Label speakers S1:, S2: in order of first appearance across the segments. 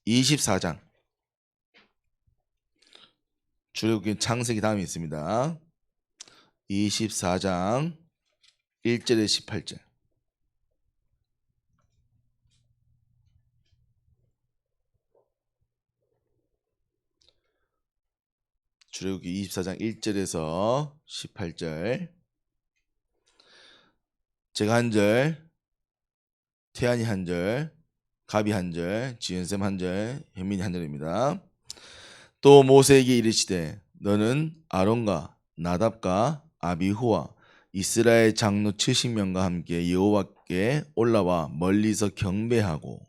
S1: 24장 출애굽기 창세기 다음에 있습니다. 24장 1절에 18절. 출애굽기 24장 1절에서 18절. 제가 한 절, 태안이 한 절, 가비 한 절, 지은쌤 한 절, 현민이 한 절입니다. 또 모세에게 이르시되 너는 아론과 나답과 아비후와 이스라엘 장로 70명과 함께 여호와께 올라와 멀리서 경배하고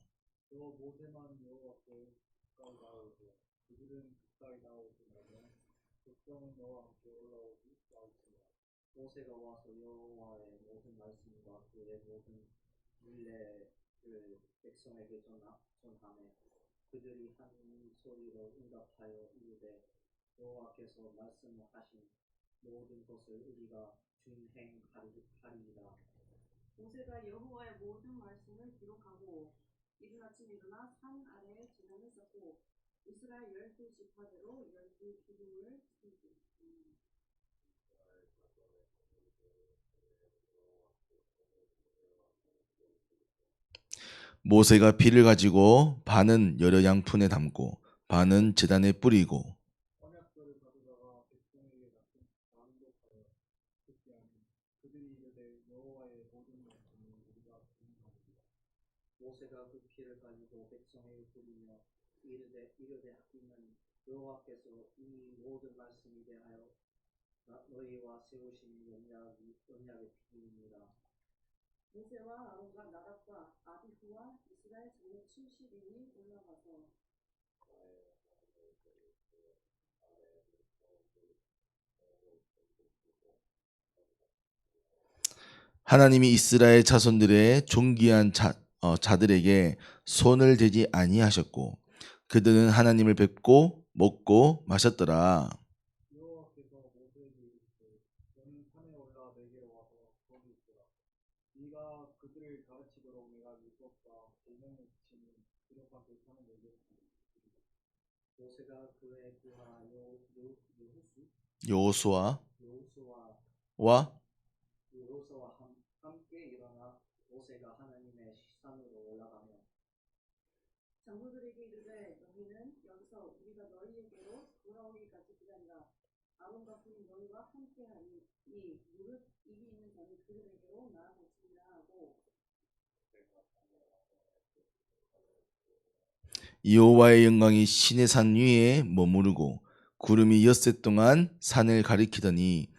S2: 모세가 와서 여호와의 모든 말씀과 그의 모든 율례를 백성에게 전하매 그들이 한 소리로 응답하여 이르되 여호와께서 말씀하신 모든 것을 우리가 준행하리이다.
S3: 모세가 여호와의 모든 말씀을 기록하고 이른 아침 일어나 산 아래에 지난을 쌓고 이스라엘 12지파대로 12기둥을 세우고
S1: 모세가 비를 가지고 반은 여러 양푼에 담고 반은 제단에 뿌리고
S2: 언약궤를 가져다가 백성에게 낭독하여 듣게 하니 그들이 이르되 여호와의 모든 말씀을 우리가 준행하리이다. 모세가 그 피를 가지고 백성에게 뿌리며 이르되 이는 여호와께서 이 모든 말씀에 대하여 너희와 세우신 언약의 피입니다.
S3: 모세와 아론과 나답과 아비후와 이스라엘 장로 70인이 올라가서
S1: 하나님이 이스라엘 자손들의 존귀한 자들에게 손을 대지 아니하셨고 그들은 하나님을 뵙고 먹고 마셨더라.
S2: 여호와께서 모세에게 이르시되 너는 산에 올라 내게로 와서 거기 있으라. 네가 그들을 가르치도록 내가 율법과 계명을 지니 기록한 그 산을 내게 주리라. 모세가 그의 부하
S1: 여호수아와
S2: 여호수아와 함께 일어나 모세가 하나님의 산으로 올라가며
S3: 장로들에게 이르되 너희는 여기서 우리가 너희에게로 돌아오기까지 기다리라. 아론과 부인 너희와 함께하니 무릇 입이 있는 자는 그들에게로 나아갈지니라 하고
S1: 여호와의 영광이 시내 산 위에 머무르고 구름이 엿새 동안 산을 가리키더니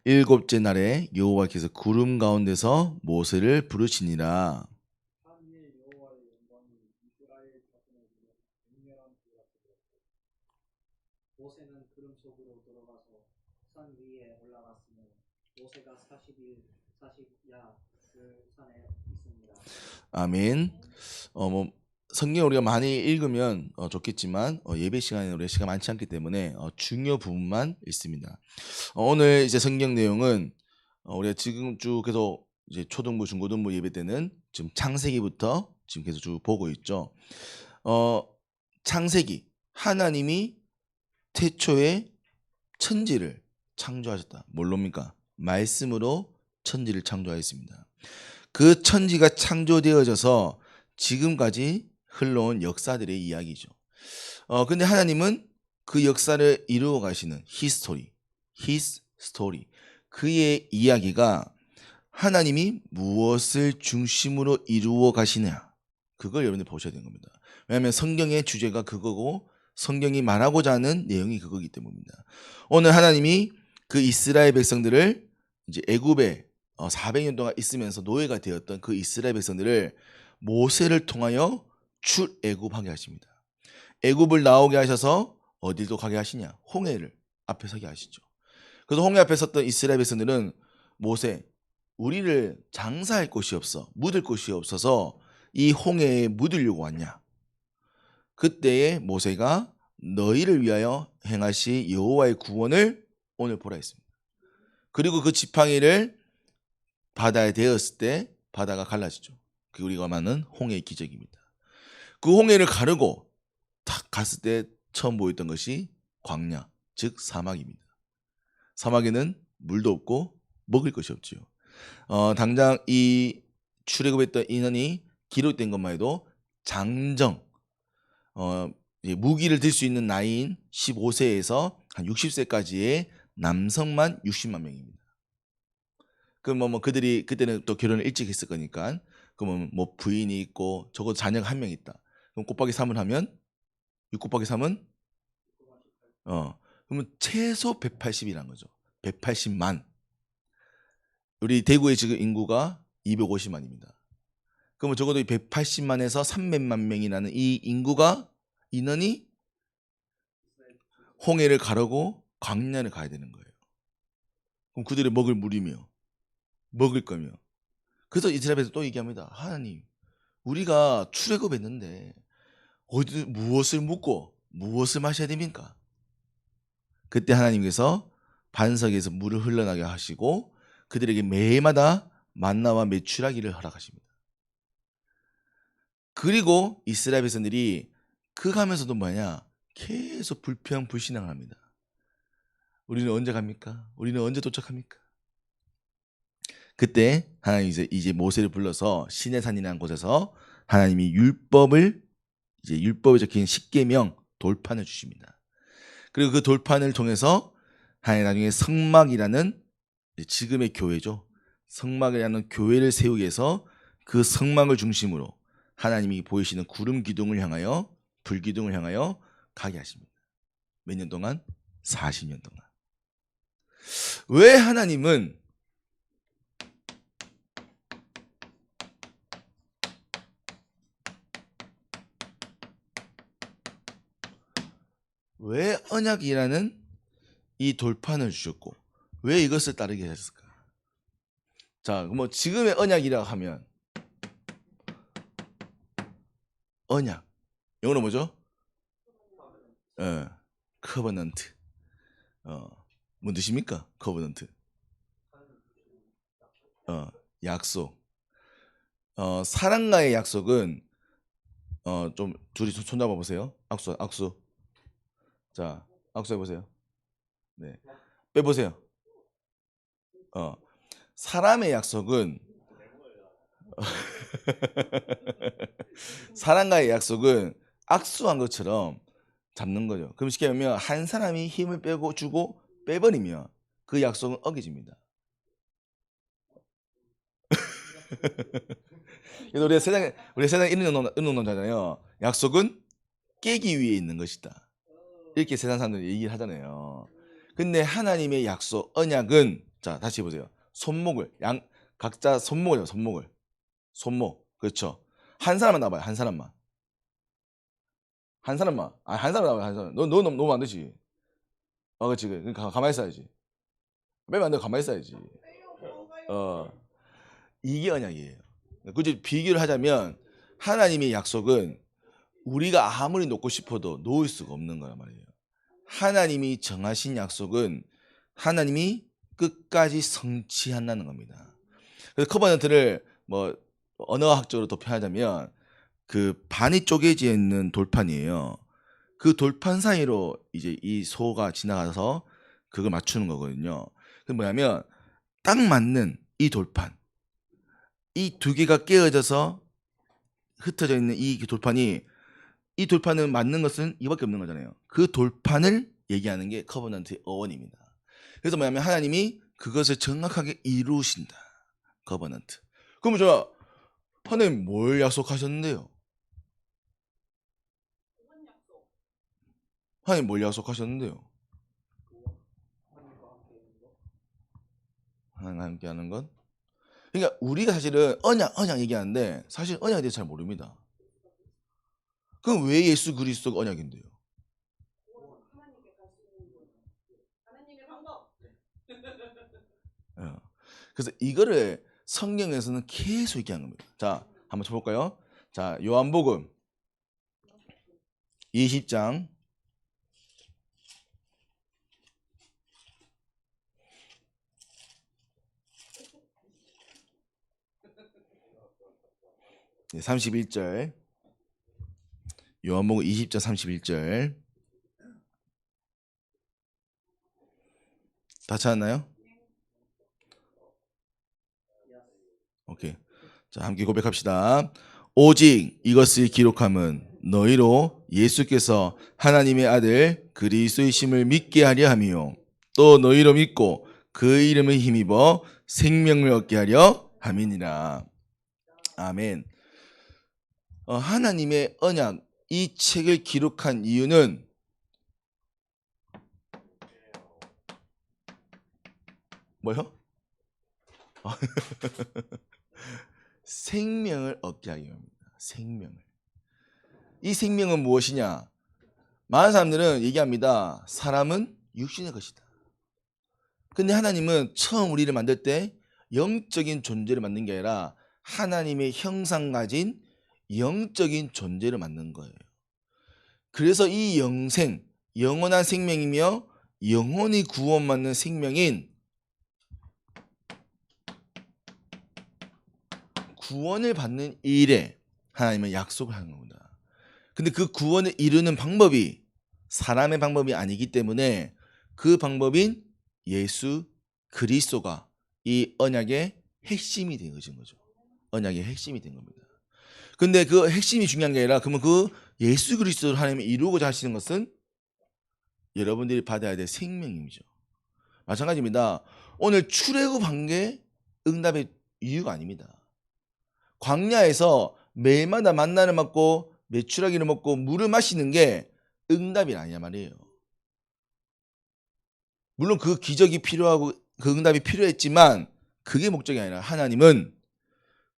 S1: 일곱째 날에 여호와께서 구름 가운데서 모세를 부르시니라.
S2: 산 위에 여호와의 영광이 이스라엘 자손에게 맹렬한 불 같이 되었고 모세는 구름 속으로 들어가서 산 위에 올라갔으며 모세가 40야 그 산에 있습니다.
S1: 아멘. 성경 우리가 많이 읽으면 좋겠지만 예배 시간에 우리 시간 많지 않기 때문에 중요 부분만 읽습니다. 오늘 이제 성경 내용은 우리가 지금 쭉 계속 이제 초등부, 중고등부 예배 때는 지금 창세기부터 지금 계속 쭉 보고 있죠. 창세기 하나님이 태초에 천지를 창조하셨다. 뭘로입니까? 말씀으로 천지를 창조하였습니다. 그 천지가 창조되어져서 지금까지 흘러온 역사들의 이야기죠. 근데 하나님은 그 역사를 이루어 가시는 His story. 그의 이야기가 하나님이 무엇을 중심으로 이루어 가시냐. 그걸 여러분들 보셔야 되는 겁니다. 왜냐하면 성경의 주제가 그거고 성경이 말하고자 하는 내용이 그거기 때문입니다. 오늘 하나님이 그 이스라엘 백성들을 이제 애굽에 400년 동안 있으면서 노예가 되었던 그 이스라엘 백성들을 모세를 통하여 출애굽하게 하십니다. 애굽을 나오게 하셔서 어디로 가게 하시냐? 홍해를 앞에 서게 하시죠. 그래서 홍해 앞에 섰던 이스라엘 백성들은 모세, 우리를 장사할 곳이 없어, 묻을 곳이 없어서 이 홍해에 묻으려고 왔냐? 그때에 모세가 너희를 위하여 행하시 여호와의 구원을 오늘 보라 했습니다. 그리고 그 지팡이를 바다에 대었을 때 바다가 갈라지죠. 그게 우리가 말하는 홍해의 기적입니다. 그 홍해를 가르고 갔을 때 처음 보였던 것이 광야, 즉 사막입니다. 사막에는 물도 없고 먹을 것이 없지요. 당장 이 출애굽했던 인원이 기록된 것만 해도 장정, 무기를 들 수 있는 나이인 15세에서 한 60세까지의 남성만 60만 명입니다. 그럼 뭐 그들이 그때는 또 결혼을 일찍 했을 거니까 그러면 뭐 부인이 있고 적어도 자녀가 한 명 있다. 그럼 곱하기 3을 하면 6 곱하기 3은 그러면 최소 180이라는 거죠. 180만. 우리 대구의 지금 인구가 250만입니다. 그러면 적어도 180만에서 300만 명이라는 이 인원이 홍해를 가르고 광야를 가야 되는 거예요. 그럼 그들이 먹을 물이며 먹을 거며. 그래서 이스라엘에서 또 얘기합니다. 하나님, 우리가 출애굽했는데 무엇을 묻고 무엇을 마셔야 됩니까? 그때 하나님께서 반석에서 물을 흘러나게 하시고 그들에게 매일마다 만나와 메추라기를 허락하십니다. 그리고 이스라엘 백성들이 그 가면서도 계속 불평불신앙을 합니다. 우리는 언제 갑니까? 우리는 언제 도착합니까? 그때 하나님 이제 모세를 불러서 시내산이라는 곳에서 하나님이 율법에 적힌 십계명 돌판을 주십니다. 그리고 그 돌판을 통해서 하나님 나중에 성막이라는 지금의 교회죠. 성막이라는 교회를 세우기 위해서 그 성막을 중심으로 하나님이 보이시는 구름 기둥을 향하여 불 기둥을 향하여 가게 하십니다. 몇 년 동안? 40년 동안. 왜 하나님은 왜 언약이라는 이 돌판을 주셨고 왜 이것을 따르게 하셨을까? 자, 뭐 지금의 언약이라 하면 언약. 영어로 뭐죠? 커버넌트. 뭔 뜻입니까? 커버넌트. 약속. 사랑과의 약속은 좀 둘이 손잡아 보세요. 악수. 자, 악수해 보세요. 네. 빼 보세요. 사람의 약속은 사람과의 약속은 악수한 것처럼 잡는 거죠. 그럼 쉽게 말하면 한 사람이 힘을 빼고 주고 빼버리면 그 약속은 어겨집니다. 그래서 우리 세상에 이런 논잖아요. 약속은 깨기 위해 있는 것이다. 이렇게 세상 사람들이 얘기를 하잖아요. 근데 하나님의 약속, 언약은 자 다시 해보세요. 각자 손목. 그렇죠. 한 사람만 나와봐요. 한 사람만. 한 사람 나와요. 한 사람. 너 너무 안 되지. 그렇지. 가만히 있어야지. 빼면 안 돼. 가만히 있어야지. 이게 언약이에요. 굳이 비교를 하자면 하나님의 약속은 우리가 아무리 놓고 싶어도 놓을 수가 없는 거란 말이에요. 하나님이 정하신 약속은 하나님이 끝까지 성취한다는 겁니다. 그래서 커버넌트를 뭐 언어학적으로 더 표현하자면 그 반이 쪼개져 있는 돌판이에요. 그 돌판 사이로 이제 이 소가 지나가서 그걸 맞추는 거거든요. 그 뭐냐면 딱 맞는 이 돌판, 이 두 개가 깨어져서 흩어져 있는 이 돌판을 맞는 것은 이밖에 없는 거잖아요. 그 돌판을 얘기하는 게 커버넌트의 어원입니다. 그래서 뭐냐면 하나님이 그것을 정확하게 이루신다. 커버넌트. 그럼 하나님 뭘 약속하셨는데요? 하나님 뭘 약속하셨는데요? 하나님과 함께 하는 것? 그러니까 우리가 사실은 언약 얘기하는데 사실 언약에 대해서 잘 모릅니다. 그럼 왜 예수 그리스도가 언약인데요? 그래서 이거를 성경에서는 계속 얘기하는 겁니다. 자, 한번 쳐볼까요? 자, 요한복음 20장 31절 요한복음 20장 31절. 다 찾았나요? 오케이. 자, 함께 고백합시다. 오직 이것을 기록함은 너희로 예수께서 하나님의 아들 그리스도이심을 믿게 하려 함이요 또 너희로 믿고 그 이름을 힘입어 생명을 얻게 하려 함이니라. 아멘. 하나님의 언약 이 책을 기록한 이유는 뭐요? 생명을 얻게 하기 위함입니다. 생명을. 이 생명은 무엇이냐? 많은 사람들은 얘기합니다. 사람은 육신의 것이다. 근데 하나님은 처음 우리를 만들 때 영적인 존재를 만든 게 아니라 하나님의 형상 가진 영적인 존재를 만든 거예요. 그래서 이 영생, 영원한 생명이며 영원히 구원받는 생명인 구원을 받는 일에 하나님은 약속을 하는 겁니다. 근데 그 구원을 이루는 방법이 사람의 방법이 아니기 때문에 그 방법인 예수 그리스도가 이 언약의 핵심이 된 거죠. 언약의 핵심이 된 겁니다. 근데 그 핵심이 중요한 게 아니라 그러면 그 예수 그리스도를 하나님이 이루고자 하시는 것은 여러분들이 받아야 될 생명이죠. 마찬가지입니다. 오늘 출애굽한 게 응답의 이유가 아닙니다. 광야에서 매일마다 만나를 먹고 메추라기를 먹고 물을 마시는 게 응답이 아니냐 말이에요. 물론 그 기적이 필요하고 그 응답이 필요했지만 그게 목적이 아니라 하나님은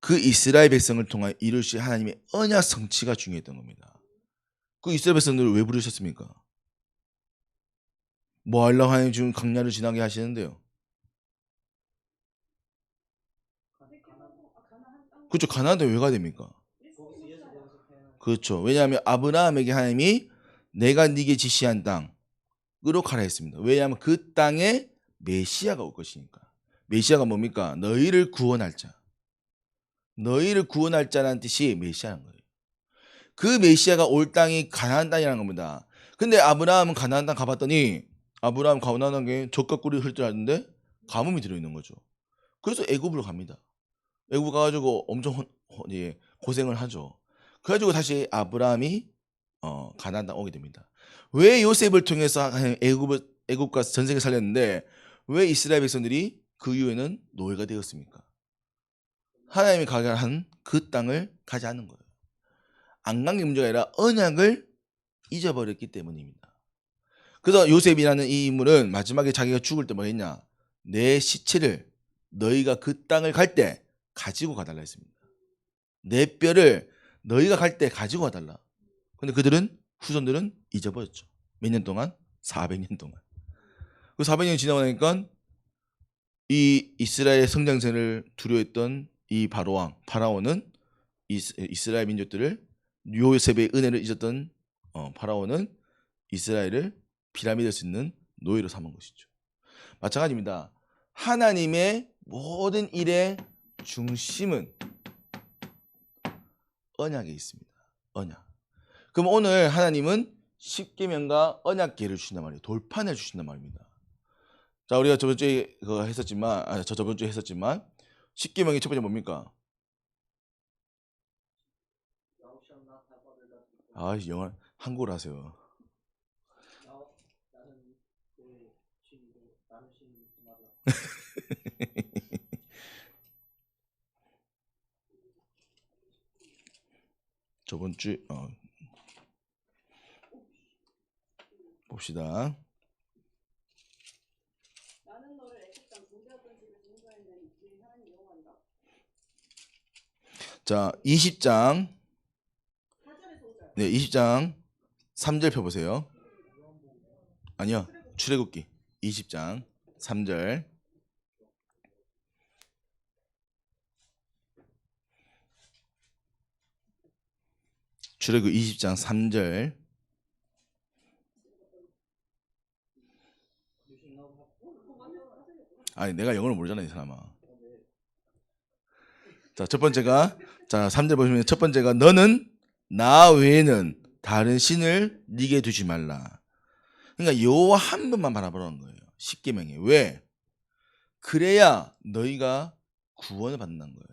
S1: 그 이스라엘 백성을 통하여 이루실 하나님의 언약 성취가 중요했던 겁니다. 그 이스라엘 백성들을 왜 부르셨습니까? 뭐 하려고 하나님 지금 광야를 지나게 하시는데요. 그렇죠. 가나안 땅에 왜 가야 됩니까? 그렇죠. 왜냐하면 아브라함에게 하나님이 내가 네게 지시한 땅으로 가라 했습니다. 왜냐하면 그 땅에 메시아가 올 것이니까. 메시아가 뭡니까? 너희를 구원할 자. 너희를 구원할 자라는 뜻이 메시아라는 거예요. 그 메시아가 올 땅이 가나안 땅이라는 겁니다. 근데 아브라함은 가나안 땅 가봤더니 아브라함 가나안 땅에 젖과 꿀이 흘 줄 알았는데 가뭄이 들어있는 거죠. 그래서 애굽으로 갑니다. 애굽 가가지고 엄청 고생을 하죠. 그래가지고 다시 아브라함이 가나안 땅 오게 됩니다. 왜 요셉을 통해서 애굽과 전생을 살렸는데 왜 이스라엘 백성들이 그 이후에는 노예가 되었습니까? 하나님이 가게 한 그 땅을 가지 않는 거예요. 안 간 게 문제가 아니라 언약을 잊어버렸기 때문입니다. 그래서 요셉이라는 이 인물은 마지막에 자기가 죽을 때 뭐 했냐? 내 시체를 너희가 그 땅을 갈 때 가지고 가달라 했습니다. 내 뼈를 너희가 갈 때 가지고 가달라. 근데 그들은 후손들은 잊어버렸죠. 몇 년 동안? 400년 동안. 그 400년이 지나고 나니까 이 이스라엘 성장세를 두려워했던 이 파라오는 이스라엘 민족들을 요셉의 은혜를 잊었던 파라오는 이스라엘을 피라미드를 짓는 노예로 삼은 것이죠. 마찬가지입니다. 하나님의 모든 일의 중심은 언약에 있습니다. 언약. 그럼 오늘 하나님은 십계명과 언약궤를 주신단 말이에요. 돌판을 주신단 말입니다. 자, 우리가 저번 주에 저번 주에 했었지만 십계명의 첫 번째 뭡니까? 아, 영어 한국어로 하세요. 저번 주 봅시다.
S3: 나는 너를 애굽 땅 존재했던 집을 인도하는 네 하나님 여호와이다.
S1: 자, 20장
S3: 4절에서 5절.
S1: 네, 20장 3절 펴보세요. 아니요, 출애굽기 20장 3절. 출애굽기 20장 3절. 아니, 내가 영어를 모르잖아, 이 사람아. 자, 첫 번째가 3절 보시면 첫 번째가 너는 나 외에는 다른 신을 네게 두지 말라. 그러니까 여호와 한 분만 바라보라는 거예요. 십계명에. 왜? 그래야 너희가 구원을 받는다는 거예요.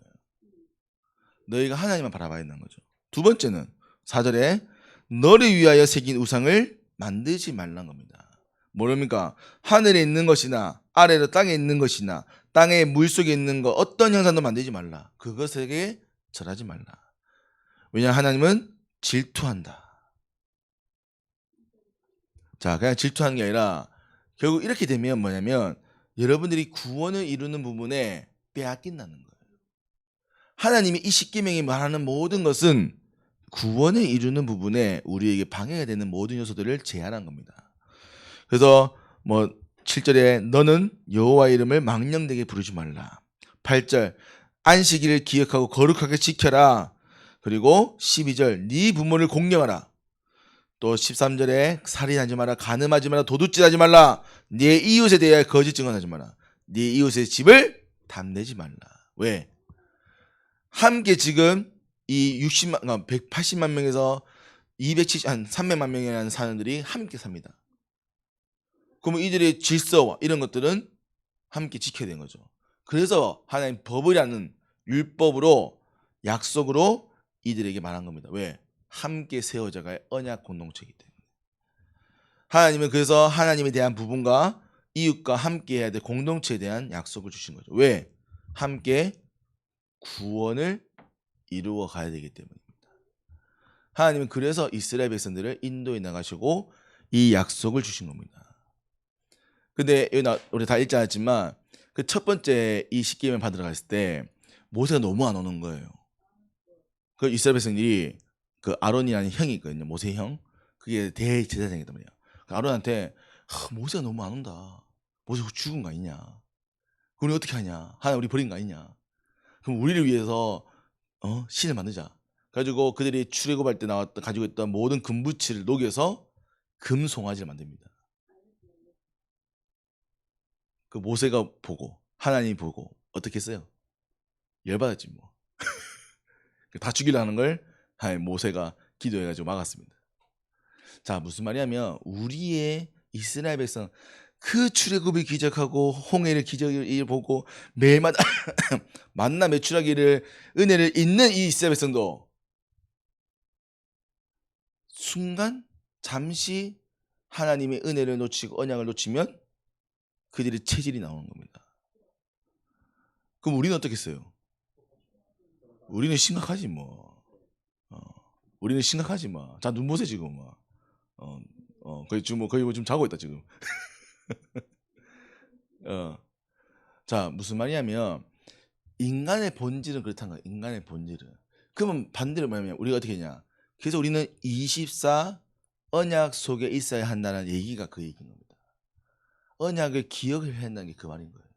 S1: 너희가 하나님만 바라봐야 된다는 거죠. 두 번째는 4절에 너를 위하여 새긴 우상을 만들지 말라는 겁니다. 뭐랍니까? 하늘에 있는 것이나 아래로 땅에 있는 것이나 땅의 물속에 있는 것 어떤 형상도 만들지 말라. 그것에게 절하지 말라. 왜냐하면 하나님은 질투한다. 자, 그냥 질투하는 게 아니라 결국 이렇게 되면 뭐냐면 여러분들이 구원을 이루는 부분에 빼앗긴다는 거예요. 하나님이 이 십계명이 말하는 모든 것은 구원을 이루는 부분에 우리에게 방해가 되는 모든 요소들을 제한한 겁니다. 그래서 뭐 7절에 너는 여호와의 이름을 망령되게 부르지 말라. 8절 안식일을 기억하고 거룩하게 지켜라. 그리고 12절 네 부모를 공경하라. 또 13절에 살인하지 마라. 간음하지 마라. 도둑질하지 말라. 네 이웃에 대하여 거짓 증언하지 마라. 네 이웃의 집을 탐내지 말라. 왜? 함께 지금 이 180만 명에서 300만 명이라는 사람들이 함께 삽니다. 그러면 이들의 질서와 이런 것들은 함께 지켜야 되는 거죠. 그래서 하나님 법이라는 율법으로 약속으로 이들에게 말한 겁니다. 왜? 함께 세워져갈 언약 공동체이기 때문에. 하나님은 그래서 하나님에 대한 부분과 이웃과 함께 해야 될 공동체에 대한 약속을 주신 거죠. 왜? 함께 구원을 이루어 가야 되기 때문입니다. 하나님은 그래서 이스라엘 백성들을 인도에 나가시고 이 약속을 주신 겁니다. 근데 우리 다 읽지 않았지만 그 첫 번째 이 십계명 받으러 갔을 때 모세가 너무 안 오는 거예요. 그 이스라엘 백성들이 그 아론이라는 형이 있거든요. 모세 형. 그게 대제사장이단 말이야. 그 아론한테 모세가 너무 안 온다. 모세 죽은 거 아니냐. 우리 어떻게 하냐. 하나님 우리 버린 거 아니냐. 그럼 우리를 위해서 신을 만들자. 그래가지고 그들이 출애굽할 때 가지고 있던 모든 금부치를 녹여서 금 송아지를 만듭니다. 그 모세가 보고 하나님이 보고 어떻게 했어요? 열받았지 뭐. 다 죽이려는 걸 모세가 기도해가지고 막았습니다. 자, 무슨 말이냐면 우리의 이스라엘 백성 그 출애굽을 기적하고 홍해를 기적을 보고 매일마다 만나 매출하기를 은혜를 잊는 이 이스라엘 백성도 순간 잠시 하나님의 은혜를 놓치고 언약을 놓치면 그들의 체질이 나오는 겁니다. 그럼 우리는 어떻겠어요? 우리는 심각하지 뭐. 우리는 심각하지 뭐. 자, 눈 보세요 지금 뭐. 거의 좀 자고 있다 지금. 자, 무슨 말이냐면 인간의 본질은 그렇다는 거예요. 인간의 본질은. 그러면 반대로 말하면 우리가 어떻게 했냐? 그래서 우리는 24 언약 속에 있어야 한다는 얘기가 그 얘기인 겁니다. 언약을 기억을 해야 한다는 게 그 말인 거예요.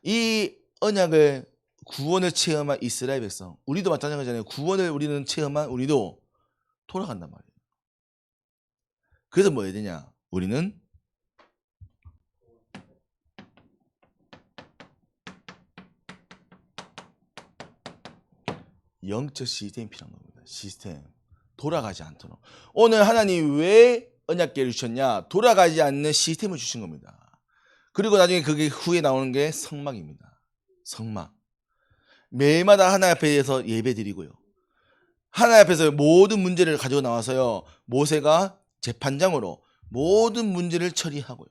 S1: 이 언약을 구원을 체험한 이스라엘 백성, 우리도 마찬가지잖아요. 구원을 우리는 체험한 우리도 돌아간단 말이에요. 그래서 뭐 해야 되냐? 우리는 영적 시스템이 필요한 겁니다. 시스템. 돌아가지 않도록. 오늘 하나님 왜 언약궤를 주셨냐? 돌아가지 않는 시스템을 주신 겁니다. 그리고 나중에 그게 후에 나오는 게 성막입니다. 성막. 매일마다 하나님 앞에서 예배 드리고요. 하나님 앞에서 모든 문제를 가지고 나와서요. 모세가 재판장으로 모든 문제를 처리하고요.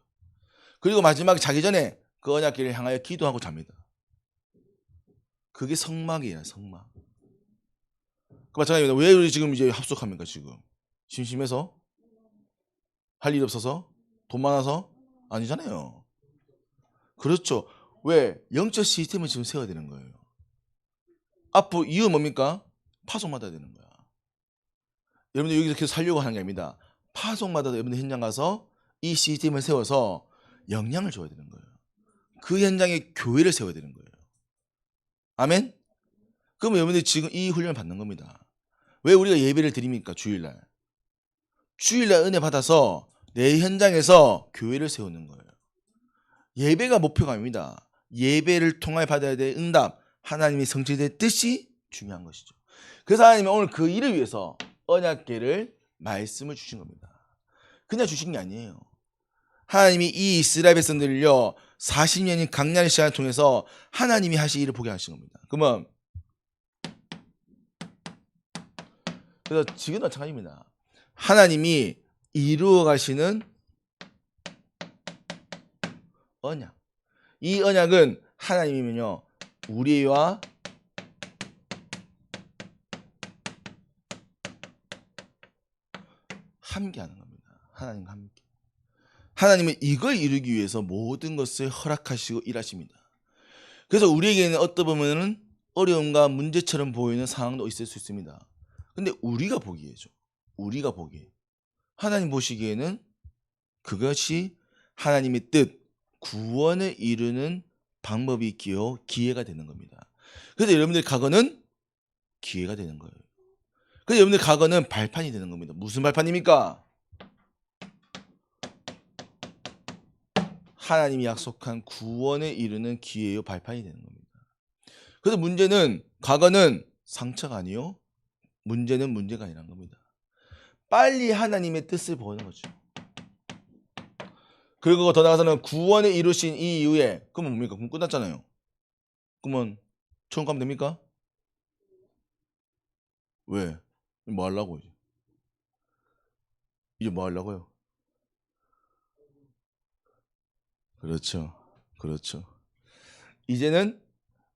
S1: 그리고 마지막에 자기 전에 그 언약궤를 향하여 기도하고 잡니다. 그게 성막이에요. 성막. 그 마찬가지입니다. 왜 우리 지금 이제 합숙합니까? 지금 심심해서? 할 일 없어서? 돈 많아서? 아니잖아요. 그렇죠. 왜? 영적 시스템을 지금 세워야 되는 거예요. 앞으로 이유 뭡니까? 파송받아야 되는 거야. 여러분들 여기서 계속 살려고 하는 게 아닙니다. 파송마다 여러분들 현장 가서 이 시스템을 세워서 영향을 줘야 되는 거예요. 그 현장에 교회를 세워야 되는 거예요. 아멘? 그러면 여러분들이 지금 이 훈련을 받는 겁니다. 왜 우리가 예배를 드립니까? 주일날. 주일날 은혜 받아서 내 현장에서 교회를 세우는 거예요. 예배가 목표가 아닙니다. 예배를 통해 받아야 될 응답, 하나님이 성취될 뜻이 중요한 것이죠. 그래서 하나님은 오늘 그 일을 위해서 언약궤를 말씀을 주신 겁니다. 그냥 주신 게 아니에요. 하나님이 이 이스라엘 백성들을요 40년의 강렬의 시간을 통해서 하나님이 하실 일을 보게 하신 겁니다. 그러면 그래서 지금 마찬가지입니다. 하나님이 이루어 가시는 언약. 이 언약은 하나님이면요 우리와 함께하는 겁니다. 하나님과 함께. 하나님은 이걸 이루기 위해서 모든 것을 허락하시고 일하십니다. 그래서 우리에게는 어떤 보면은 어려움과 문제처럼 보이는 상황도 있을 수 있습니다. 근데 우리가 보기에죠. 우리가 보기에. 하나님 보시기에는 그것이 하나님의 뜻, 구원을 이루는 방법이 있기요 기회가 되는 겁니다. 그래서 여러분들 과거는 기회가 되는 거예요. 그래서 여러분들 과거는 발판이 되는 겁니다. 무슨 발판입니까? 하나님이 약속한 구원을 이루는 기회요 발판이 되는 겁니다. 그래서 문제는 과거는 상처가 아니요 문제는 문제가 아니란 겁니다. 빨리 하나님의 뜻을 보는 거죠. 그리고 더 나아가서는 구원을 이루신 이 이후에 그러면 뭡니까? 그럼 끝났잖아요. 그러면 천국 가면 됩니까? 왜? 뭐 하려고 이제? 이제 뭐 하려고요? 그렇죠. 그렇죠. 이제는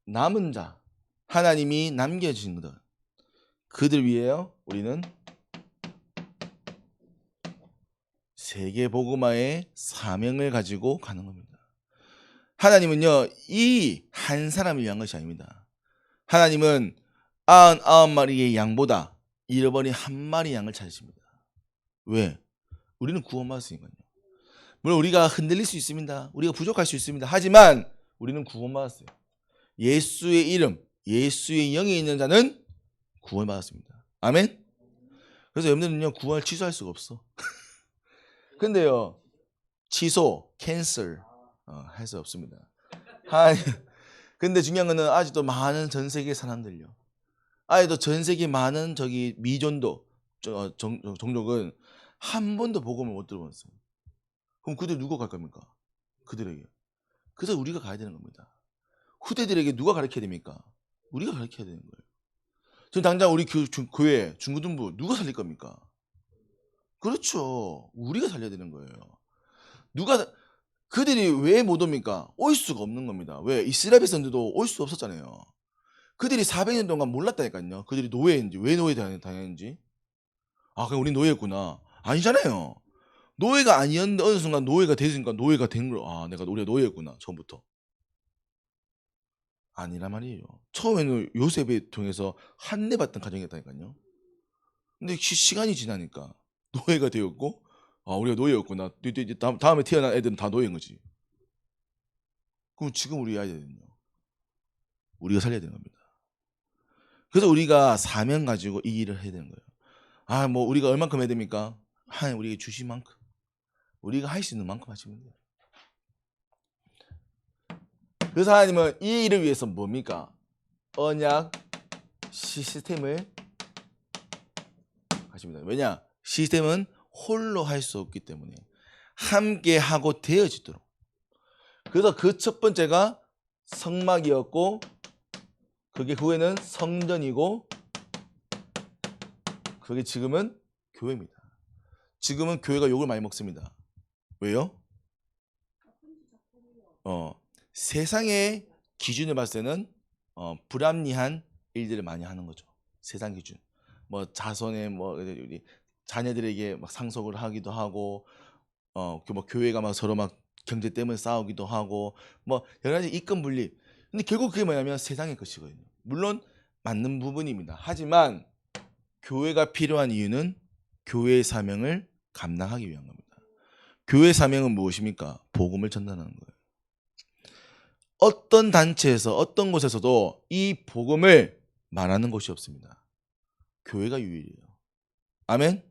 S1: 남은 자 하나님이 남겨주신 것 그들 위해요 우리는 세계 복음화의 사명을 가지고 가는 겁니다. 하나님은요 이 한 사람을 위한 것이 아닙니다. 하나님은 99마리의 양보다 잃어버린 한 마리 양을 찾으십니다. 왜? 우리는 구원받았으니까요. 물론 우리가 흔들릴 수 있습니다. 우리가 부족할 수 있습니다. 하지만 우리는 구원받았어요. 예수의 이름, 예수의 영에 있는 자는 구원받았습니다. 아멘? 그래서 여러분들은요 구원을 취소할 수가 없어. 근데요 취소, 캔슬 할 수 없습니다. 근데 중요한 거는 아직도 많은 전 세계 사람들요. 아직도 전 세계 많은 저기 미존도 종족은 한 번도 복음을 못 들어봤어요. 그럼 그들 누가 갈 겁니까? 그들에게. 그래서 우리가 가야 되는 겁니다. 후대들에게 누가 가르쳐야 됩니까? 우리가 가르쳐야 되는 거예요. 지금 당장 우리 교회 중고등부 누가 살릴 겁니까? 그렇죠. 우리가 살려야 되는 거예요. 그들이 왜 못 옵니까? 올 수가 없는 겁니다. 왜? 이스라엘 백성들도 올 수 없었잖아요. 그들이 400년 동안 몰랐다니까요. 그들이 노예인지 왜 노예 당했는지. 아 그럼 우리 노예였구나. 아니잖아요. 노예가 아니었는데 어느 순간 노예가 됐으니까 노예가 된 걸 우리가 노예였구나 처음부터. 아니란 말이에요. 처음에는 요셉을 통해서 한내받던 가정이었다니까요. 근데 시간이 지나니까 노예가 되었고 우리가 노예였구나. 다음에 태어난 애들은 다 노예인 거지. 그럼 지금 우리 아이들은요. 우리가 살려야 되는 겁니다. 그래서 우리가 사명 가지고 이 일을 해야 되는 거예요. 뭐 우리가 얼만큼 해야 됩니까? 하나님 우리에게 주신 만큼. 우리가 할 수 있는 만큼 하시면 돼요. 그래서 하나님은 이 일을 위해서 뭡니까? 언약 시스템을 하십니다. 왜냐? 시스템은 홀로 할 수 없기 때문에 함께 하고 되어지도록. 그래서 그 첫 번째가 성막이었고 그게 후에는 성전이고 그게 지금은 교회입니다. 지금은 교회가 욕을 많이 먹습니다. 왜요? 세상의 기준을 봤을 때는 불합리한 일들을 많이 하는 거죠. 세상 기준. 뭐 자손의 우리 자녀들에게 막 상속을 하기도 하고 뭐 교회가 막 서로 막 경제 때문에 싸우기도 하고 뭐 여러 가지 이권 분립. 근데 결국 그게 뭐냐면 세상의 것이거든요. 물론 맞는 부분입니다. 하지만 교회가 필요한 이유는 교회의 사명을 감당하기 위한 겁니다. 교회 사명은 무엇입니까? 복음을 전달하는 거예요. 어떤 단체에서 어떤 곳에서도 이 복음을 말하는 곳이 없습니다. 교회가 유일해요. 아멘?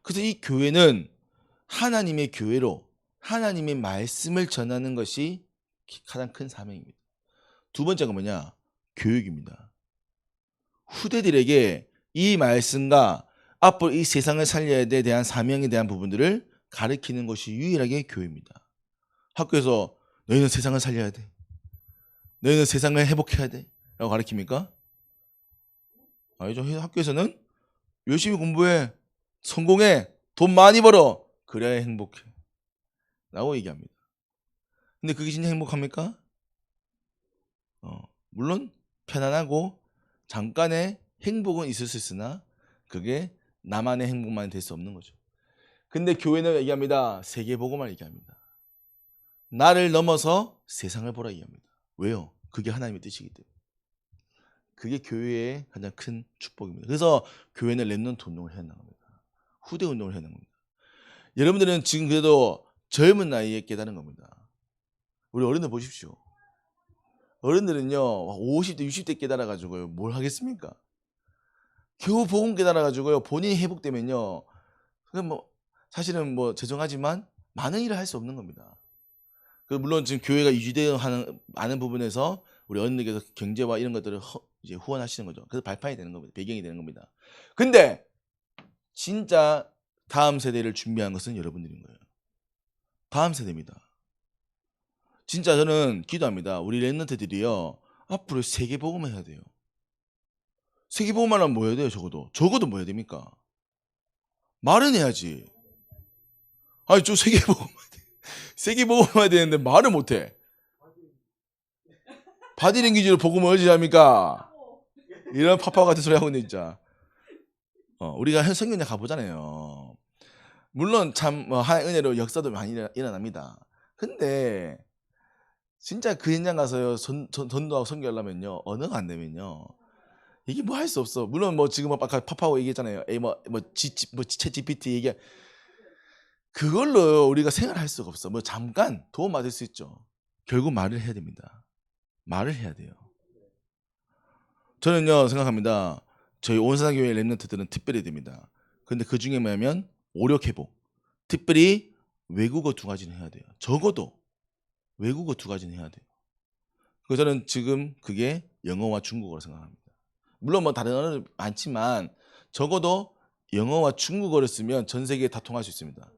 S1: 그래서 이 교회는 하나님의 교회로 하나님의 말씀을 전하는 것이 가장 큰 사명입니다. 두 번째가 뭐냐? 교육입니다. 후대들에게 이 말씀과 앞으로 이 세상을 살려야 돼 대한 사명에 대한 부분들을 가르치는 것이 유일하게 교회입니다. 학교에서 너희는 세상을 살려야 돼. 너희는 세상을 회복해야 돼. 라고 가르칩니까? 아니죠. 학교에서는 열심히 공부해. 성공해. 돈 많이 벌어. 그래야 행복해. 라고 얘기합니다. 근데 그게 진짜 행복합니까? 물론 편안하고 잠깐의 행복은 있을 수 있으나 그게 나만의 행복만 될 수 없는 거죠. 근데 교회는 얘기합니다. 세계복음을 얘기합니다. 나를 넘어서 세상을 보라 얘기합니다. 왜요? 그게 하나님의 뜻이기 때문에. 그게 교회의 가장 큰 축복입니다. 그래서 교회는 랩넌트 운동을 해야 하는 겁니다. 후대 운동을 해야 하는 겁니다. 여러분들은 지금 그래도 젊은 나이에 깨달은 겁니다. 우리 어른들 보십시오. 어른들은요 50대 60대 깨달아가지고요 뭘 하겠습니까? 겨우 복음 깨달아가지고요 본인이 회복되면요 뭐 사실은 뭐 죄송하지만 많은 일을 할 수 없는 겁니다. 물론 지금 교회가 유지되어 하는 많은 부분에서 우리 어른들께서 경제와 이런 것들을 이제 후원하시는 거죠. 그래서 발판이 되는 겁니다. 배경이 되는 겁니다. 근데 진짜 다음 세대를 준비한 것은 여러분들인 거예요. 다음 세대입니다. 진짜 저는 기도합니다. 우리 랩런트들이요 앞으로 세계복음을 해야 돼요. 세계복음만 하면 뭐 해야 돼요? 적어도 뭐 해야 됩니까? 말은 해야지. 아니 저 세계복음 해야 되는데 말을 못해. 바디랭귀지로 복음을 어찌 합니까? 이런 파파 같은 소리 하고 있는 진짜. 우리가 성경에 가보잖아요. 물론 참 하나의 은혜로 역사도 많이 일어납니다. 근데 진짜 그 현장 가서요 전도하고 선교하려면요 언어가 안 되면요 이게 뭐 할 수 없어. 물론 뭐 지금 아까 파파고 얘기했잖아요. 챗 GPT 얘기 그걸로 우리가 생활할 수가 없어. 뭐 잠깐 도움 받을 수 있죠. 결국 말을 해야 됩니다. 말을 해야 돼요. 저는요 생각합니다. 저희 온산교회 랩런트들은 특별히 됩니다. 근데 그 중에 뭐냐면 오력 회복. 특별히 외국어 2가지는 해야 돼요. 적어도 외국어 2가지는 해야 돼요. 그래서 저는 지금 그게 영어와 중국어로 생각합니다. 물론 뭐 다른 언어는 많지만 적어도 영어와 중국어를 쓰면 전 세계에 다 통할 수 있습니다.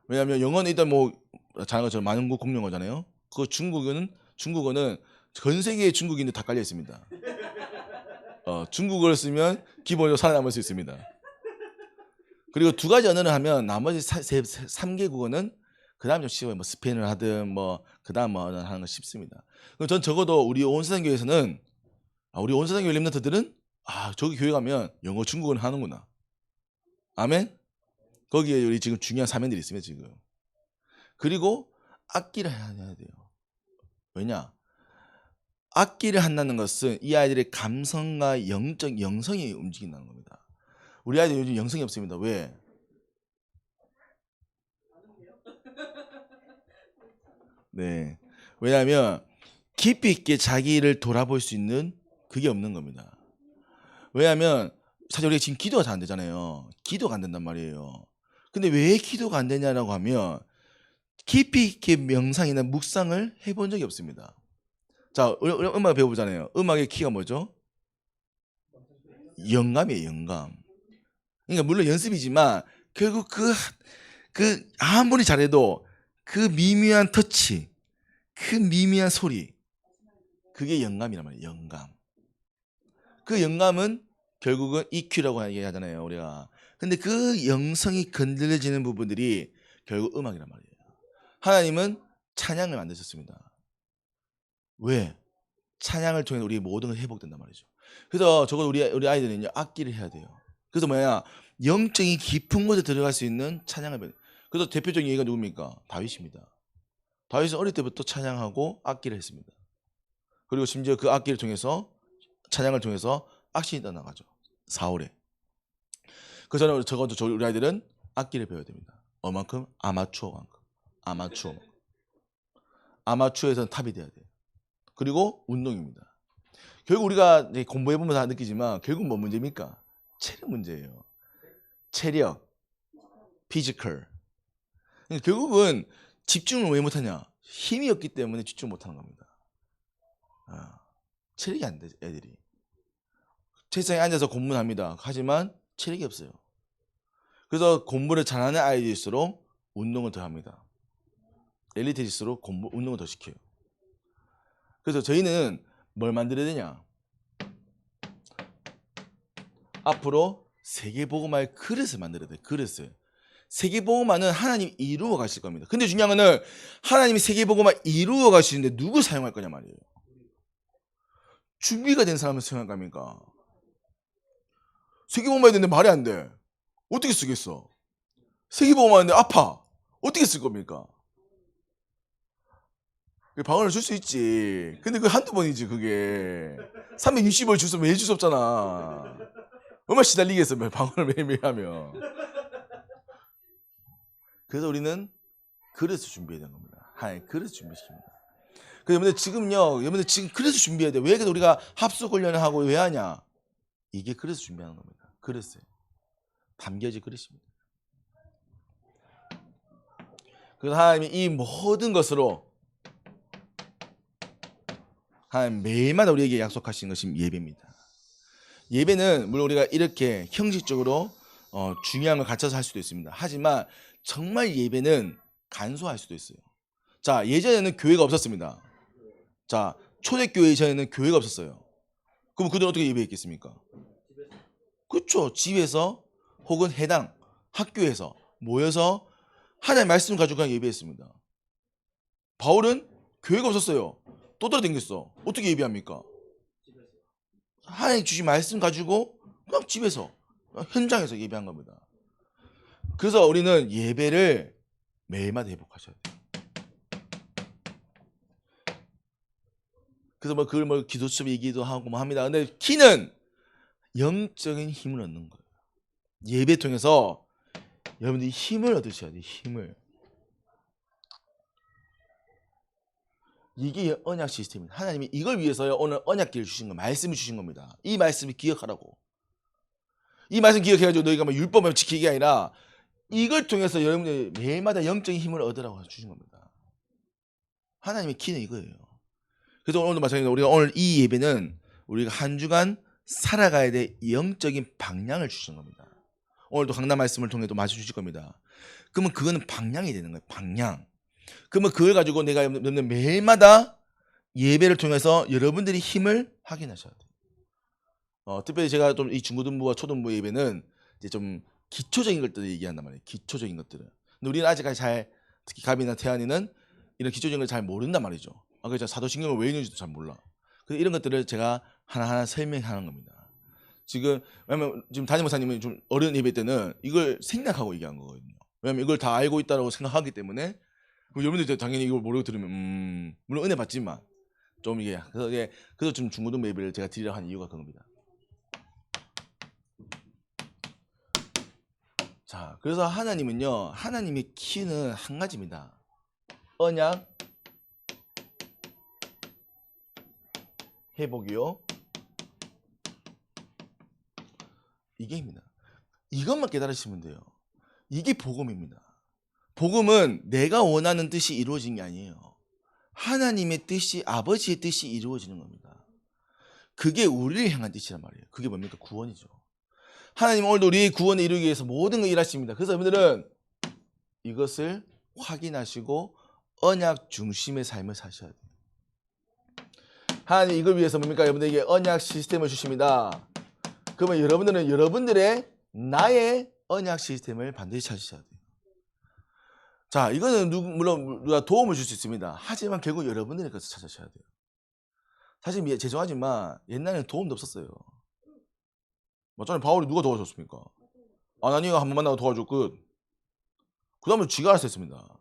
S1: 왜냐하면 영어는 일단 뭐 잘한 것처럼 만국 공용어잖아요. 그 중국어는 전 세계의 중국인들 다 깔려 있습니다. 중국어를 쓰면 기본적으로 살아남을 수 있습니다. 그리고 2가지 언어를 하면 나머지 3개 국어는 그 다음 좀 쉬워요. 뭐 스페인을 하든 뭐 그 다음 뭐 하는 거 쉽습니다. 그럼 전 적어도 우리 온세상교회에서는 우리 온세상교회 랩런트들은 저기 교회 가면 영어 중국어는 하는구나. 아멘. 거기에 우리 지금 중요한 사명들이 있습니다 지금. 그리고 악기를 해야 돼요. 왜냐? 악기를 한다는 것은 이 아이들의 감성과 영적 영성이 움직인다는 겁니다. 우리 아이들 요즘 영성이 없습니다. 왜? 네. 왜냐하면 깊이 있게 자기를 돌아볼 수 있는 그게 없는 겁니다. 왜냐하면 사실 우리가 지금 기도가 잘 안 되잖아요. 기도가 안 된단 말이에요. 근데 왜 기도가 안 되냐라고 하면 깊이 있게 명상이나 묵상을 해본 적이 없습니다. 자, 우리 음악 배워보잖아요. 음악의 키가 뭐죠? 영감이에요, 영감. 그러니까 물론 연습이지만 결국 그 아무리 잘해도 그 미미한 터치, 그 미미한 소리, 그게 영감이란 말이에요. 영감. 그 영감은 결국은 EQ라고 얘기하잖아요, 우리가. 근데 그 영성이 건드려지는 부분들이 결국 음악이란 말이에요. 하나님은 찬양을 만드셨습니다. 왜? 찬양을 통해 우리 모든 걸 회복된단 말이죠. 그래서 적어도 우리 아이들은요 악기를 해야 돼요. 그래서 뭐냐 영적인 깊은 곳에 들어갈 수 있는 찬양을 배워요. 그래서 대표적인 예가 누굽니까? 다윗입니다. 다윗은 어릴 때부터 찬양하고 악기를 했습니다. 그리고 심지어 그 악기를 통해서 찬양을 통해서 악신이 떠나가죠. 사울에. 그래서 저는 적어도 우리 아이들은 악기를 배워야 됩니다. 얼만큼? 아마추어만큼. 아마추어에서는 탑이 돼야 돼요. 그리고 운동입니다. 결국 우리가 공부해보면 다 느끼지만 결국 뭐 문제입니까? 체력 문제예요. 체력, 피지컬. 그러니까 결국은 집중을 왜 못하냐? 힘이 없기 때문에 집중 못하는 겁니다. 체력이 안 돼, 애들이. 책상에 앉아서 공부는 합니다. 하지만 체력이 없어요. 그래서 공부를 잘하는 아이들일수록 운동을 더 합니다. 엘리트일수록 운동을 더 시켜요. 그래서 저희는 뭘 만들어야 되냐? 앞으로 세계복음화의 그릇을 만들어야 돼요. 그릇을. 세계복음화는 하나님이 이루어 가실 겁니다. 근데 중요한 거는 하나님이 세계복음화 이루어 가시는데 누구 사용할 거냐 말이에요. 준비가 된 사람을 사용할 겁니까? 세계복음화 했는데 말이 안 돼. 어떻게 쓰겠어? 세계복음화 했는데 아파. 어떻게 쓸 겁니까? 방언을 줄 수 있지. 근데 그 한두 번이지 그게. 360을 줄 수 매일 줄 수 없잖아. 얼마나 시달리겠어 방언을 매일매일 하면. 그래서 우리는 그릇을 준비해야 되는 겁니다. 하나님 그릇 준비시킵니다. 그래서 여러분들 지금요, 여러분들 지금 그릇을 준비해야 돼. 왜 그래서 우리가 합숙 훈련을 하고 왜 하냐? 이게 그릇을 준비하는 겁니다. 그릇을 담겨질 그릇입니다. 그래서 하나님이 이 모든 것으로 하나님 매일마다 우리에게 약속하신 것이 예배입니다. 예배는 물론 우리가 이렇게 형식적으로 중요한 걸 갖춰서 할 수도 있습니다. 하지만 정말 예배는 간소할 수도 있어요. 자, 예전에는 교회가 없었습니다. 자, 초대교회 이전에는 교회가 없었어요. 그럼 그들은 어떻게 예배했겠습니까? 그렇죠. 집에서 혹은 해당 학교에서 모여서 하나님의 말씀을 가지고 그냥 예배했습니다. 바울은 교회가 없었어요. 또 돌아다녔어. 어떻게 예배합니까? 하나님 주신 말씀 가지고 그냥 집에서 현장에서 예배한 겁니다. 그래서 우리는 예배를 매일마다 회복하셔야 돼요. 그래서 그걸 기도처럼 얘기도 하고 합니다. 근데 키는 영적인 힘을 얻는 거예요. 예배 통해서 여러분들이 힘을 얻으셔야 돼요. 힘을. 이게 언약 시스템입니다. 하나님이 이걸 위해서요 오늘 언약궤를 주신 거, 말씀을 주신 겁니다. 이 말씀을 기억하라고. 이 말씀 기억해가지고 너희가 율법을 지키는 게 아니라 이걸 통해서 여러분들이 매일마다 영적인 힘을 얻으라고 주신 겁니다. 하나님의 키는 이거예요. 그래서 오늘도 마찬가지로 우리가 오늘 이 예배는 우리가 한 주간 살아가야 될 영적인 방향을 주신 겁니다. 오늘도 강단 말씀을 통해 또 마주 주실 겁니다. 그러면 그거는 방향이 되는 거예요. 방향. 그러면 그걸 가지고 내가 매일마다 예배를 통해서 여러분들이 힘을 확인하셔야 돼요. 특별히 제가 좀 이 중고등부와 초등부 예배는 이제 좀 기초적인 것들을 얘기한단 말이에요. 기초적인 것들을. 근데 우리는 아직까지 잘, 특히 가비나 태안이는 이런 기초적인 걸 잘 모른단 말이죠. 그래서 사도신경을 왜 있는지도 잘 몰라. 그래서 이런 것들을 제가 하나하나 설명하는 겁니다. 왜냐면 지금 담임 목사님이 좀 어려운 예배 때는 이걸 생략하고 얘기한 거거든요. 왜냐면 이걸 다 알고 있다고 생각하기 때문에 여러분들 당연히 이걸 모르고 들으면 물론 은혜 받지만 좀 이게 그래서 좀 중고등부 예배를 제가 드리려고 하는 이유가 그겁니다. 자, 그래서 하나님은요, 하나님의 키는 한 가지입니다. 언약 회복이요. 이게입니다. 이것만 깨달으시면 돼요. 이게 복음입니다. 복음은 내가 원하는 뜻이 이루어진 게 아니에요. 하나님의 뜻이, 아버지의 뜻이 이루어지는 겁니다. 그게 우리를 향한 뜻이란 말이에요. 그게 뭡니까? 구원이죠. 하나님은 오늘도 우리의 구원을 이루기 위해서 모든 걸 일하십니다. 그래서 여러분들은 이것을 확인하시고 언약 중심의 삶을 사셔야 돼요. 하나님 이걸 위해서 뭡니까? 여러분들에게 언약 시스템을 주십니다. 그러면 여러분들은 여러분들의 나의 언약 시스템을 반드시 찾으셔야 돼요. 자, 이거는 물론 누가 도움을 줄 수 있습니다. 하지만 결국 여러분들이 그것을 찾으셔야 돼요. 사실 죄송하지만 옛날에는 도움도 없었어요. 맞잖아요. 바울이 누가 도와줬습니까? 아나니가 한 번 만나고 도와줘 끝. 그 다음에 지가 알아서 했습니다.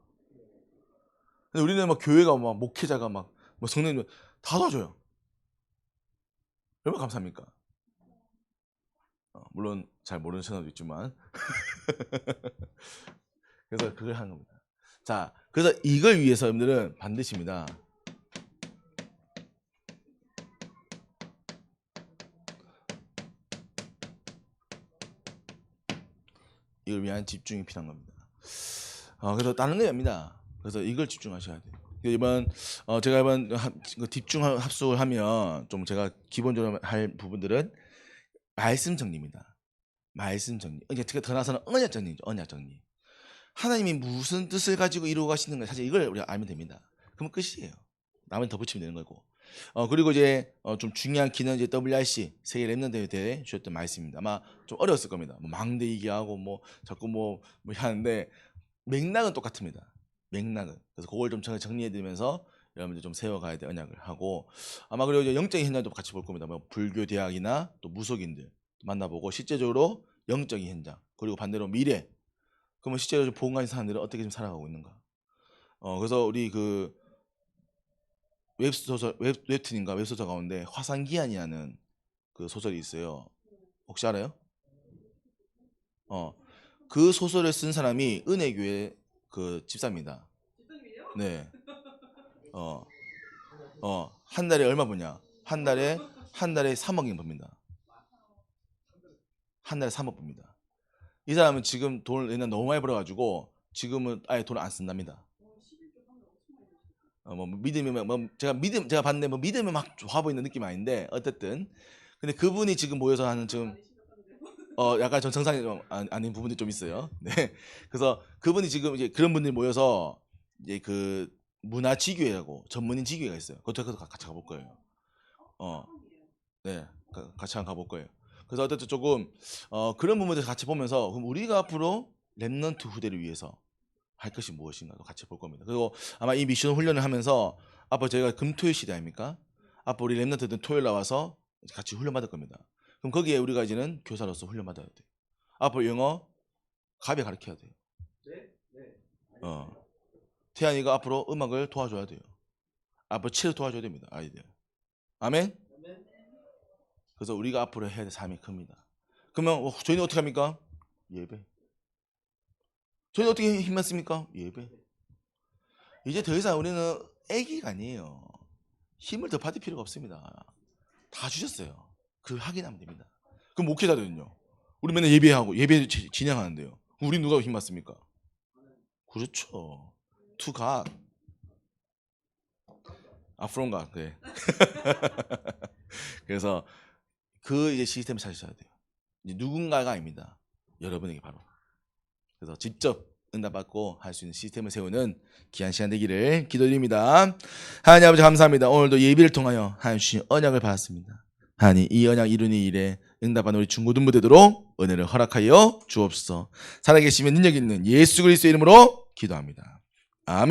S1: 근데 우리는 교회가 목회자가 성도님 다 도와줘요. 얼마나 감사합니까? 물론 잘 모르는 채널도 있지만 그래서 그걸 하는 겁니다. 자, 그래서 이걸 위해서 여러분들은 반드시입니다. 이걸 위한 집중이 필요한 겁니다. 그래서 다른 게 아닙니다. 그래서 이걸 집중하셔야 돼요. 제가 이번 집중 합숙을 하면 좀 제가 기본적으로 할 부분들은 말씀 정리입니다. 말씀 정리. 제가 더 나서는 언약 정리죠. 언약 정리. 하나님이 무슨 뜻을 가지고 이루어 가시는 가 사실 이걸 우리가 알면 됩니다. 그러면 끝이에요. 나머지 더 붙이면 되는 거고. 그리고 이제 좀 중요한 기는 이제 WRC 세계 랩런트에 대해 주셨던 말씀입니다. 아마 좀 어려웠을 겁니다. 뭐 망대 얘기하고 뭐 자꾸 뭐 하는데 맥락은 똑같습니다. 맥락은. 그래서 그걸 좀 정리해드리면서 여러분들 좀 세워가야 될 언약을 하고 아마 그리고 이제 영적인 현장도 같이 볼 겁니다. 뭐 불교 대학이나 또 무속인들 만나보고 실제적으로 영적인 현장 그리고 반대로 미래. 그러면 실제로 보험가인 사람들은 어떻게 좀 살아가고 있는가? 그래서 우리 그 웹소설 웹툰인가 웹소설 가운데 화산기한이라는 그 소설이 있어요. 혹시 알아요? 그 소설을 쓴 사람이 은혜교회 그 집사입니다. 네. 한 달에 얼마 버냐? 한 달에 3억인 법니다. 한 달에 3억 법니다. 이 사람은 지금 돈을 옛날 너무 많이 벌어가지고 지금은 아예 돈을 안 쓴답니다. 뭐 믿음이 뭐 제가 봤는데 뭐 믿음이 막 좋아 보이는 느낌 아닌데 어쨌든 근데 그분이 지금 모여서 하는 지금 약간 전 정상이 좀 아닌 부분이 좀 있어요. 네. 그래서 그분이 지금 이제 그런 분들이 모여서 이제 그 문화 지교회라고 전문인 지교회가 있어요. 그것도 같이 가볼 거예요. 네, 같이 한번 가볼 거예요. 그래서 어쨌든 조금 그런 부분들 같이 보면서 그럼 우리가 앞으로 랩넌트 후대를 위해서 할 것이 무엇인가도 같이 볼 겁니다. 그리고 아마 이 미션 훈련을 하면서 앞으로 저희가 금토일 시대 아닙니까? 앞으로 우리 랩넌트들 토요일 나와서 같이 훈련 받을 겁니다. 그럼 거기에 우리가 이제는 교사로서 훈련 받아야 돼요. 앞으로 영어 가벼 가르쳐야 돼요.
S2: 네.
S1: 태연이가 앞으로 음악을 도와줘야 돼요. 앞으로 치를 도와줘야 됩니다. 아이들. 아멘? 그래서 우리가 앞으로 해야 될 삶이 큽니다. 그러면 저희는 어떻게 합니까? 예배. 저희는 어떻게 힘만 씁니까? 예배. 이제 더 이상 우리는 애기가 아니에요. 힘을 더 받을 필요가 없습니다. 다 주셨어요. 그 확인하면 됩니다. 그럼 목회자들은요? 우리 맨날 예배하고 예배 진행하는데요. 우리 누가 힘 받습니까? 그렇죠. To God. From God. 네. 그래서 그 이제 시스템을 찾으셔야 돼요. 이제 누군가가 아닙니다. 여러분에게 바로. 그래서 직접 응답받고 할 수 있는 시스템을 세우는 귀한 시간 되기를 기도드립니다. 하나님 아버지 감사합니다. 오늘도 예비를 통하여 하나님 주신 언약을 받았습니다. 하나님 이 언약 이루는 일에 응답하는 우리 중고등부 되도록 은혜를 허락하여 주옵소서. 살아계시면 능력 있는 예수 그리스도의 이름으로 기도합니다. 아멘.